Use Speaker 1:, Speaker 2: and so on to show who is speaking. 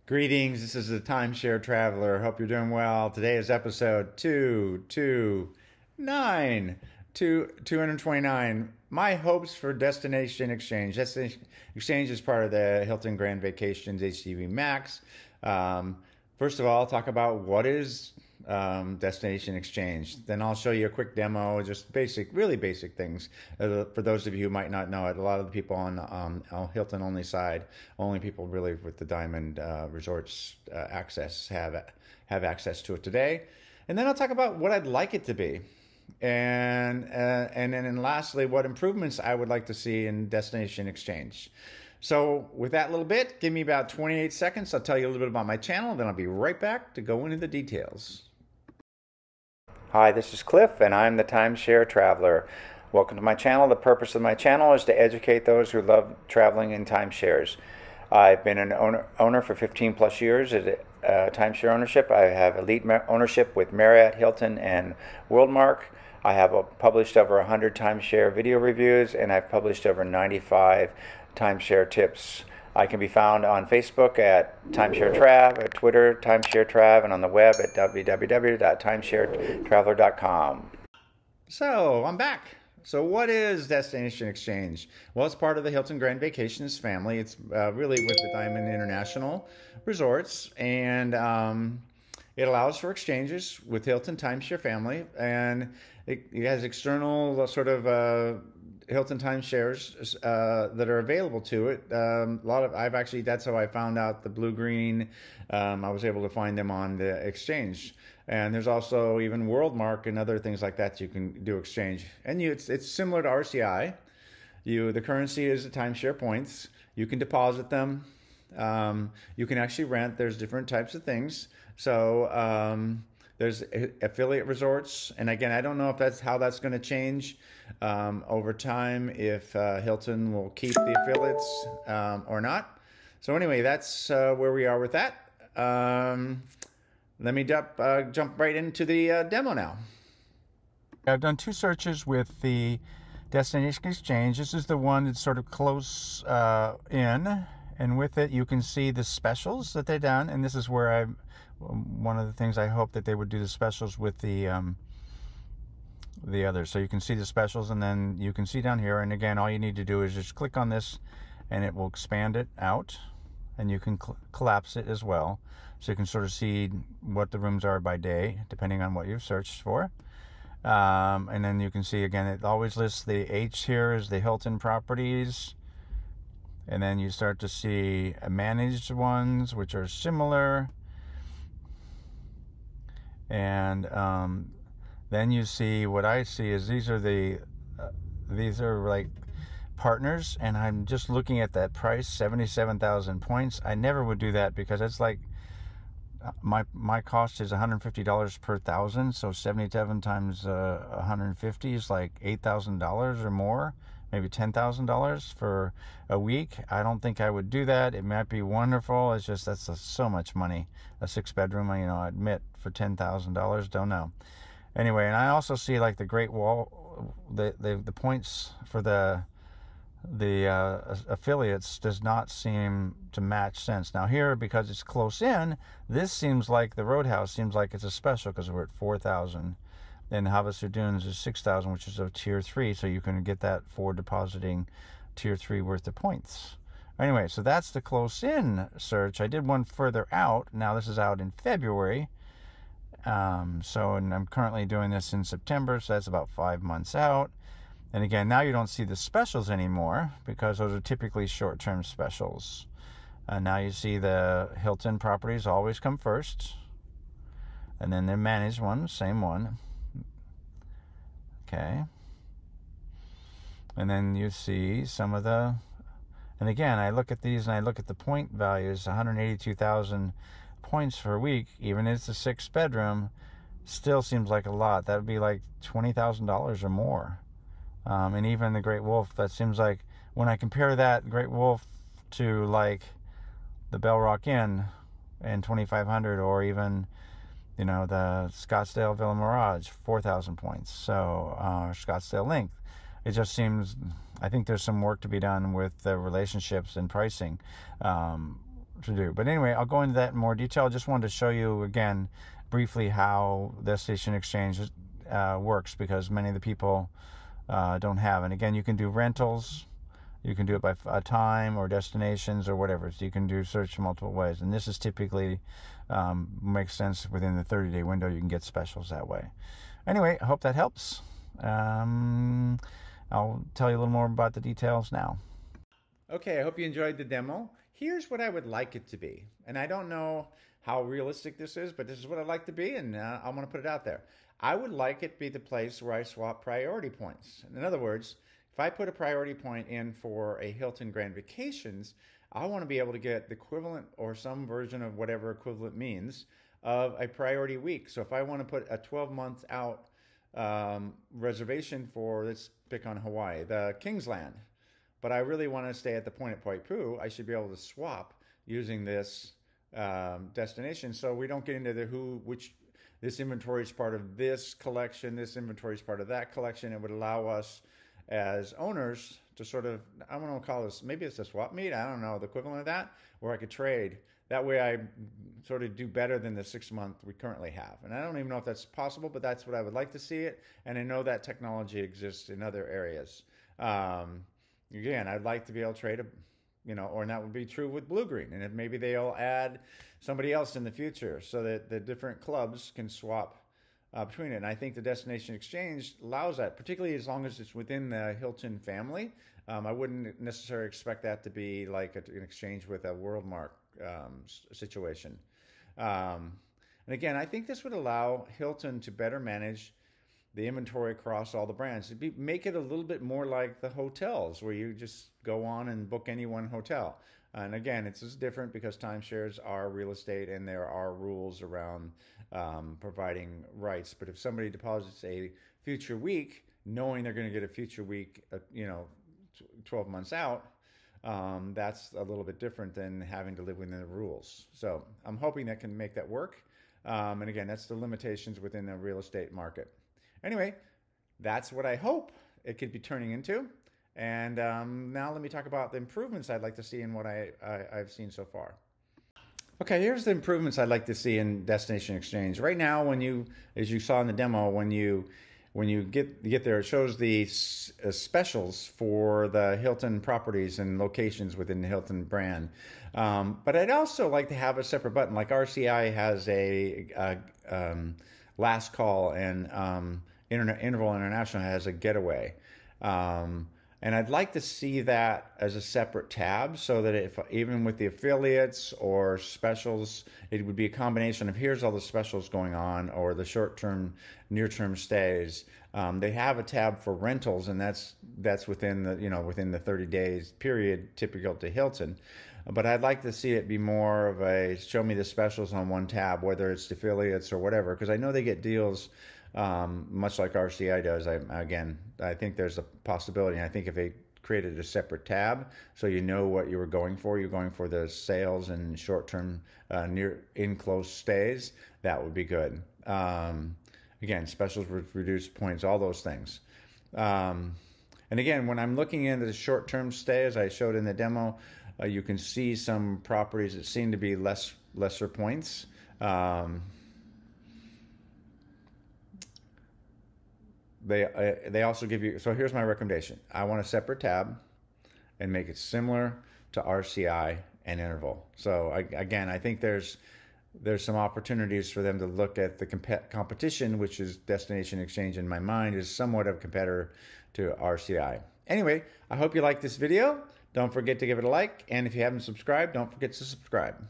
Speaker 1: Greetings, this is the Timeshare Traveler. Hope you're doing well. Today is episode 229, 229. My hopes for Destination Exchange. Destination Exchange is part of the Hilton Grand Vacations HGV Max. First of all, I'll talk about what is Destination Exchange. Then I'll show you a quick demo, just basic, really basic things. For those of you who might not know it, a lot of the people on Hilton only side, only people really with the Diamond Resorts access have access to it today. And then I'll talk about what I'd like it to be. And then lastly, what improvements I would like to see in Destination Exchange. So with that little bit, give me about 28 seconds. I'll tell you a little bit about my channel, then I'll be right back to go into the details. Hi, this is Cliff, and I'm the Timeshare Traveler. Welcome to my channel. The purpose of my channel is to educate those who love traveling in timeshares. I've been an owner for 15 plus years at timeshare ownership. I have elite ownership with Marriott, Hilton, and WorldMark. I have published over 100 timeshare video reviews, and I've published over 95 timeshare tips. I can be found on Facebook at Timeshare Trav, at Twitter, Timeshare Trav, and on the web at www.timesharetraveler.com. So, I'm back. So what is Destination Exchange? Well, it's part of the Hilton Grand Vacations family. It's really with the Diamond International Resorts, and it allows for exchanges with Hilton Timeshare family, and it has external sort of Hilton timeshares that are available to it. That's how I found out the blue green. I was able to find them on the exchange. And there's also even WorldMark and other things like that you can do exchange. And it's similar to RCI. The currency is the timeshare points. You can deposit them. You can actually rent. There's different types of things. So there's affiliate resorts, and again, I don't know if that's how that's going to change over time, if Hilton will keep the affiliates or not. So anyway, that's where we are with that. Let me jump right into the demo now. I've done two searches with the Destination Exchange. This is the one that's sort of close in, and with it you can see the specials that they've done, and this is where one of the things I hope that they would do the specials with the others. So you can see the specials, and then you can see down here, and again, all you need to do is just click on this and it will expand it out, and you can collapse it as well, so you can sort of see what the rooms are by day depending on what you've searched for. And then you can see again, it always lists the H here is the Hilton Properties, and then you start to see managed ones which are similar. And then you see, what I see is these are like partners, and I'm just looking at that price, 77,000 points. I never would do that, because it's like my cost is $150 per thousand, so 77 times 150 is like $8,000 or more, maybe $10,000 for a week. I don't think I would do that. It might be wonderful. It's just that's so much money. A 6-bedroom, I admit, for $10,000, don't know. Anyway, and I also see like the Great Wall, the points for the affiliates does not seem to match sense. Now here, because it's close in, this seems like the Roadhouse seems like it's a special, because we're at 4,000. Then Havasu Dunes is 6,000, which is a tier 3, so you can get that for depositing tier 3 worth of points. Anyway, so that's the close in search. I did one further out. Now this is out in February. And I'm currently doing this in September, so that's about 5 months out. And again, now you don't see the specials anymore, because those are typically short-term specials. Now you see the Hilton Properties always come first, and then the managed one, same one. Okay. And then you see some of the, and again, I look at these and I look at the point values, 182,000 points per week, even if it's a 6-bedroom, still seems like a lot. That would be like $20,000 or more. And even the Great Wolf, that seems like, when I compare that Great Wolf to like the Bell Rock Inn and 2,500, or even the Scottsdale Villa Mirage, 4,000 points. So Scottsdale Link, it just seems, I think there's some work to be done with the relationships and pricing. to do. But anyway, I'll go into that in more detail. I just wanted to show you again briefly how Destination Exchange works, because many of the people don't have. And again, you can do rentals. You can do it by time or destinations or whatever. So you can do search in multiple ways. And this is typically makes sense within the 30-day window. You can get specials that way. Anyway, I hope that helps. I'll tell you a little more about the details now. Okay, I hope you enjoyed the demo. Here's what I would like it to be. And I don't know how realistic this is, but this is what I'd like to be, and I'm going to put it out there. I would like it to be the place where I swap priority points. In other words, if I put a priority point in for a Hilton Grand Vacations, I want to be able to get the equivalent or some version of whatever equivalent means of a priority week. So if I want to put a 12-month out reservation for, let's pick on Hawaii, the Kingsland, but I really want to stay at the point at Poipu, I should be able to swap using this destination, so we don't get into the which this inventory is part of this collection, this inventory is part of that collection. It would allow us as owners to sort of, I don't know, call this, maybe it's a swap meet, I don't know, the equivalent of that, where I could trade. That way I sort of do better than the 6 month we currently have. And I don't even know if that's possible, but that's what I would like to see it. And I know that technology exists in other areas. Again, I'd like to be able to trade or that would be true with Blue Green. And if maybe they'll add somebody else in the future so that the different clubs can swap between it. And I think the Destination Exchange allows that, particularly as long as it's within the Hilton family. I wouldn't necessarily expect that to be like an exchange with a WorldMark situation. And again, I think this would allow Hilton to better manage the inventory across all the brands. Make it a little bit more like the hotels, where you just go on and book any one hotel. And again, it's just different because timeshares are real estate and there are rules around providing rights. But if somebody deposits a future week, knowing they're going to get a future week, 12 months out, that's a little bit different than having to live within the rules. So I'm hoping that can make that work. And again, that's the limitations within the real estate market. Anyway, that's what I hope it could be turning into. And now let me talk about the improvements I'd like to see in what I've seen so far. Okay, here's the improvements I'd like to see in Destination Exchange. Right now, as you saw in the demo, when you get there, it shows the specials for the Hilton properties and locations within the Hilton brand. But I'd also like to have a separate button, like RCI has a last call, and Interval International has a Getaway. And I'd like to see that as a separate tab, so that if even with the affiliates or specials, it would be a combination of here's all the specials going on, or the short-term, near-term stays. They have a tab for rentals, and that's within the 30 days period typical to Hilton. But I'd like to see it be more of a show me the specials on one tab, whether it's the affiliates or whatever, because I know they get deals much like RCI does. I think there's a possibility. And I think if they created a separate tab, so you know what you were going for, you're going for the sales and short-term near in-close stays, that would be good. Again, specials with reduced points, all those things. And again, when I'm looking into the short-term stay, as I showed in the demo, you can see some properties that seem to be lesser points. They also give you, so here's my recommendation. I want a separate tab and make it similar to RCI and Interval. So again, I think there's some opportunities for them to look at the competition, which is Destination Exchange in my mind is somewhat of a competitor to RCI. Anyway, I hope you liked this video. Don't forget to give it a like, and if you haven't subscribed, don't forget to subscribe.